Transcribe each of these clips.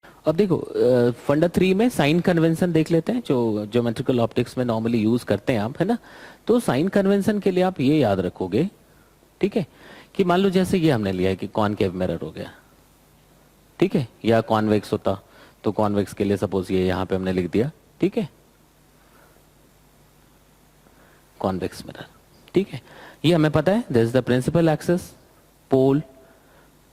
अब देखो फंडा 3 में साइन कन्वेंशन देख लेते हैं, जो ज्योमेट्रिकल ऑप्टिक्स में नॉर्मली यूज करते हैं आप, है ना। तो साइन कन्वेंशन के लिए आप ये याद रखोगे, ठीक है, कि मान लो जैसे ये हमने लिया है कि कॉनकेव मिरर हो गया, ठीक है, या कॉन्वेक्स होता तो कॉन्वेक्स के लिए सपोज ये यहां पे हमने लिख दिया, ठीक है, कॉन्वेक्स मिरर, ठीक है। ये हमें पता है this is the principal axis, pole,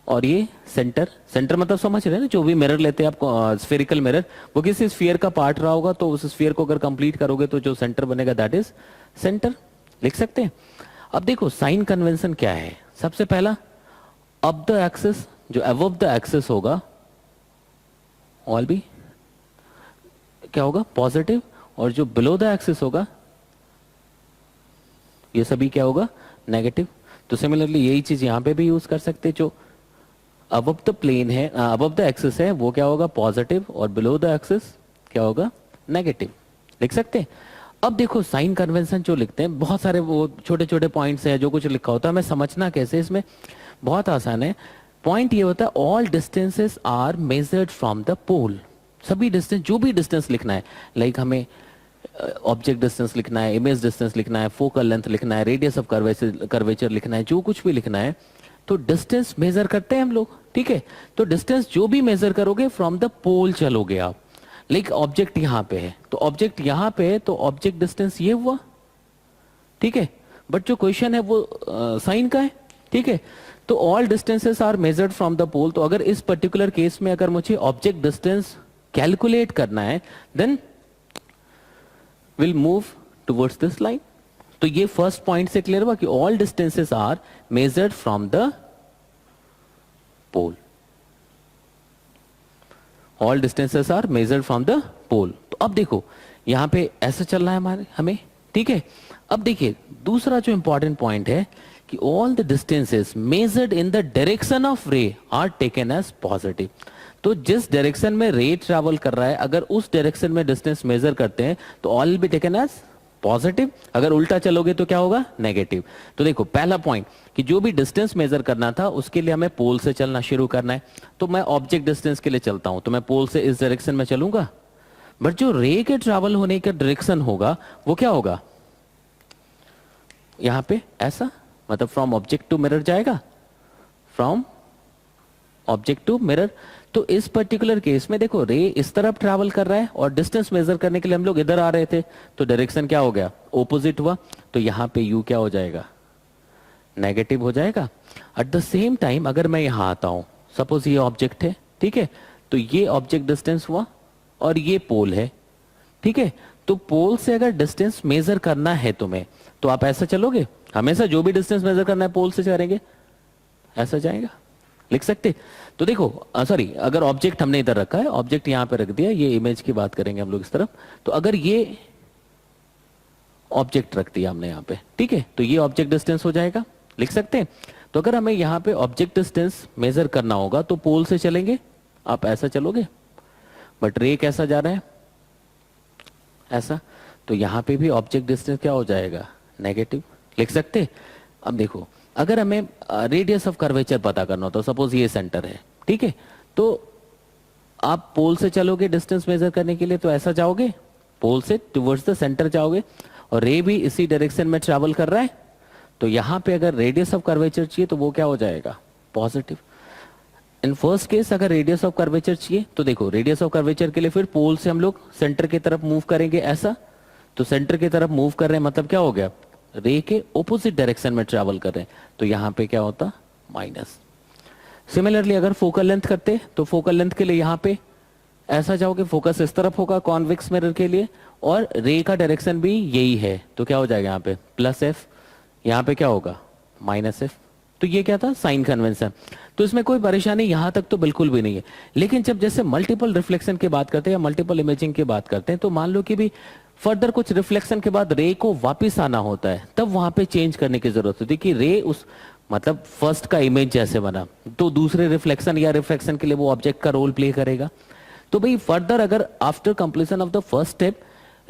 और ये सेंटर। सेंटर मतलब समझ रहे हैं ना, जो भी मिरर लेते हैं आप स्फेरिकल मिरर, वो किसी स्फीयर का पार्ट रहा होगा, तो उस स्फीयर को अगर कंप्लीट करोगे तो जो सेंटर बनेगा दैट इज सेंटर, लिख सकते हैं। अब देखो साइन कन्वेंशन क्या है, सबसे पहला अब द एक्सिस, जो अबव द एक्सिस होगा ऑल बी क्या होगा, पॉजिटिव, और जो बिलो द एक्सिस होगा ये सभी क्या होगा, नेगेटिव। तो सिमिलरली यही चीज यहां पे भी यूज कर सकते हैं, जो अबव द प्लेन है, अबव द एक्सिस है, वो क्या होगा, पॉजिटिव, और बिलो द एक्सिस क्या होगा, नेगेटिव, लिख सकते हैं। अब देखो साइन कन्वेंशन जो लिखते हैं, बहुत सारे वो छोटे छोटे पॉइंट्स हैं, जो कुछ लिखा होता है, हमें समझना कैसे, इसमें बहुत आसान है। पॉइंट ये होता है all distances are measured from the pole. सभी डिस्टेंस, जो भी डिस्टेंस लिखना है, लाइक हमें ऑब्जेक्ट डिस्टेंस लिखना है, इमेज डिस्टेंस लिखना है, फोकल लेंथ लिखना है, रेडियस ऑफ कर्वेचर लिखना है, जो कुछ भी लिखना है, तो डिस्टेंस मेजर करते हैं हम लोग, ठीक है। तो डिस्टेंस जो भी मेजर करोगे फ्रॉम द पोल चलोगे आप, लाइक ऑब्जेक्ट यहां पे है, तो ऑब्जेक्ट यहां पे है, तो ऑब्जेक्ट डिस्टेंस ये हुआ, ठीक है। बट जो क्वेश्चन है वो साइन का है, ठीक है। तो all distances are measured from the pole, तो अगर इस पर्टिकुलर केस में अगर मुझे ऑब्जेक्ट डिस्टेंस कैलकुलेट करना है, then will move towards this line. तो ये फर्स्ट पॉइंट से क्लियर हुआ कि all distances are measured from the pole, all distances are measured from the pole. तो अब देखो यहां पे ऐसा चल रहा है हमारे हमें, ठीक है। अब देखिए दूसरा जो इंपॉर्टेंट पॉइंट है कि all the distances measured in the direction of ray are taken as positive. तो जिस डायरेक्शन में रे ट्रैवल कर रहा है, अगर उस डायरेक्शन में डिस्टेंस मेजर करते हैं तो all be taken as positive, अगर उल्टा चलोगे तो क्या होगा, नेगेटिव। तो देखो पहला पॉइंट कि जो भी डिस्टेंस मेजर करना था उसके लिए हमें पोल से चलना शुरू करना है। तो मैं ऑब्जेक्ट डिस्टेंस के लिए चलता हूं, तो मैं पोल से इस डायरेक्शन में चलूंगा, बट जो रे के ट्रैवल होने का डायरेक्शन होगा वो क्या होगा, यहां पे ऐसा, मतलब फ्रॉम ऑब्जेक्ट टू मिरर जाएगा, फ्रॉम ऑब्जेक्ट टू मिरर। तो इस पर्टिकुलर केस में देखो रे इस तरफ ट्रैवल कर रहा है और डिस्टेंस मेजर करने के लिए हम लोग इधर आ रहे थे, तो डायरेक्शन क्या हो गया, ओपोजिट हुआ। तो यहां पे यू क्या हो जाएगा, नेगेटिव हो जाएगा। एट द सेम टाइम अगर मैं यहां आता हूं, सपोज ये ऑब्जेक्ट है, ठीक है, तो ये ऑब्जेक्ट डिस्टेंस हुआ और ये पोल है, ठीक है। तो पोल से अगर डिस्टेंस मेजर करना है तुम्हें, तो आप ऐसा चलोगे, हमेशा जो भी डिस्टेंस मेजर करना है पोल से करेंगे, ऐसा जाएगा, लिख सकते। तो देखो सॉरी, अगर ऑब्जेक्ट हमने इधर रखा है, ऑब्जेक्ट यहां पे रख दिया, ये इमेज की बात करेंगे हम लोग इस तरफ, तो अगर ये ऑब्जेक्ट रख दिया हमने यहां पे, ठीक है, तो ये ऑब्जेक्ट डिस्टेंस हो जाएगा, लिख सकते हैं। तो अगर हमें यहां पे ऑब्जेक्ट डिस्टेंस मेजर करना होगा तो पोल से चलेंगे, आप ऐसा चलोगे, बट रे कैसा जा रहा है, ऐसा, तो यहां पे भी ऑब्जेक्ट डिस्टेंस क्या हो जाएगा, नेगेटिव, लिख सकते। अब देखो अगर हमें रेडियस ऑफ कर्वेचर पता करना हो, तो सपोज ये सेंटर है, ठीक है, तो आप पोल से चलोगे डिस्टेंस मेजर करने के लिए, तो ऐसा जाओगे, पोल से टुवर्ड्स द सेंटर जाओगे, और रे भी इसी डायरेक्शन में ट्रैवल कर रहा है, तो यहां पे अगर रेडियस ऑफ कर्वेचर चाहिए तो वो क्या हो जाएगा, पॉजिटिव। इन फर्स्ट केस अगर रेडियस ऑफ कर्वेचर चाहिए, तो देखो रेडियस ऑफ कर्वेचर के लिए फिर पोल से हम लोग सेंटर की तरफ मूव करेंगे, ऐसा, तो सेंटर की तरफ मूव कर रहे हैं मतलब क्या हो गया, रे के ऑपोजिट डायरेक्शन में ट्रैवल कर रहे हैं, तो यहां पे क्या होता, माइनस। सिमिलरली अगर फोकल लेंथ करते, तो फोकल लेंथ के लिए यहां पे ऐसा जाओगे, फोकस इस तरफ होगा कॉन्वेक्स मिरर के लिए, और रे का डायरेक्शन भी यही है, तो क्या हो जाएगा यहाँ पे प्लस एफ, यहाँ पे क्या होगा माइनस एफ। तो ये क्या था, साइन कन्वेंशन। तो इसमें कोई परेशानी यहां तक तो बिल्कुल भी नहीं है। लेकिन जब जैसे मल्टीपल रिफ्लेक्शन की बात करते हैं या मल्टीपल इमेजिंग की बात करते हैं, तो मान लो कि भी फर्दर कुछ रिफ्लेक्शन के बाद रे को वापस आना होता है, तब वहां पे चेंज करने की जरूरत होती है कि रे उस मतलब फर्स्ट का इमेज जैसे बना, तो दूसरे रिफ्लेक्शन या रिफ्लेक्शन के लिए वो ऑब्जेक्ट का रोल प्ले करेगा। तो भाई फर्दर अगर after completion of the first step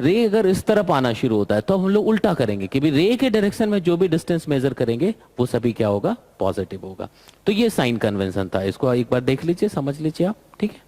रे अगर इस तरफ आना शुरू होता है, तो हम लोग उल्टा करेंगे कि भी रे के डायरेक्शन में जो भी डिस्टेंस मेजर करेंगे वो सभी क्या होगा, पॉजिटिव होगा। तो ये साइन कन्वेंशन था, इसको एक बार देख लीजिए, समझ लीजिए आप, ठीक है।